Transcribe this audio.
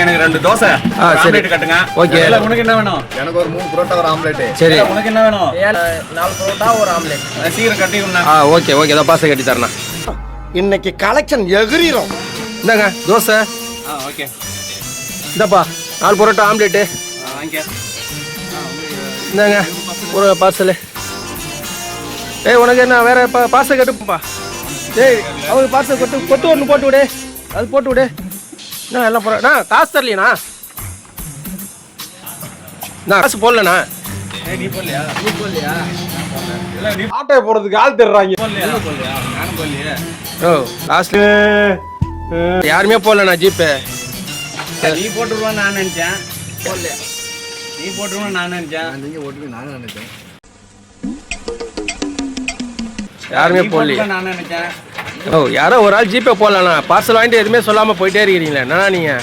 எனக்கு 2 தோசை சரி கட்டுங்க. ஓகே. உனக்கு என்ன வேணும்? எனக்கு ஒரு 3 புரோட்டா ஒரு ஆம்லெட். சரி உனக்கு என்ன வேணும்? 4 புரோட்டா ஒரு ஆம்லெட். சீக்கிரம் கட்டிடுண்ணா. ஓகே ஓகே இதை பாசை கட்டி தரேண்ணா. இன்னைக்கு கலெக்ஷன் எகிரிரும். இந்தாங்க தோசை. ஓகே. இந்தாப்பா 4 புரோட்டா ஆம்லெட்டு. வாங்கிக்க. இந்தாங்க ஒரு பார்சலு. உனக்கு என்ன வேற பார்சல் கட்டுப்பா. அவரு பார்சல் கொத்து ஒன்று போட்டு விடு. அது போட்டு விடு. என்ன எல்லாம் போடுறா காசு தரலையாண்ணா? நான் காசு போடலண்ணா. நீ போடலையா? நீ போடலையா? ஆட்டோ போறதுக்கு ஆள் தர்றாங்க. போடலையா? நானும் போடலையே. காசு யாருமே போடலண்ணா ஜிபே. நீ போட்டுருவான்னு நான் நினைச்சேன். போடலையா? நீ போட்டுருவான்னு நான் நினைச்சேன். நீங்க ஓட்டுக்கு நானும் நினைச்சேன். யாருமே போடலையே. நான் நினைச்சேன். யாரோ ஒரு ஆள் ஜிபே போடலண்ணா. பார்சல் வாங்கிட்டு எதுவுமே சொல்லாமல் போயிட்டே இருக்கிறீங்களே என்னண்ணா நீங்கள்?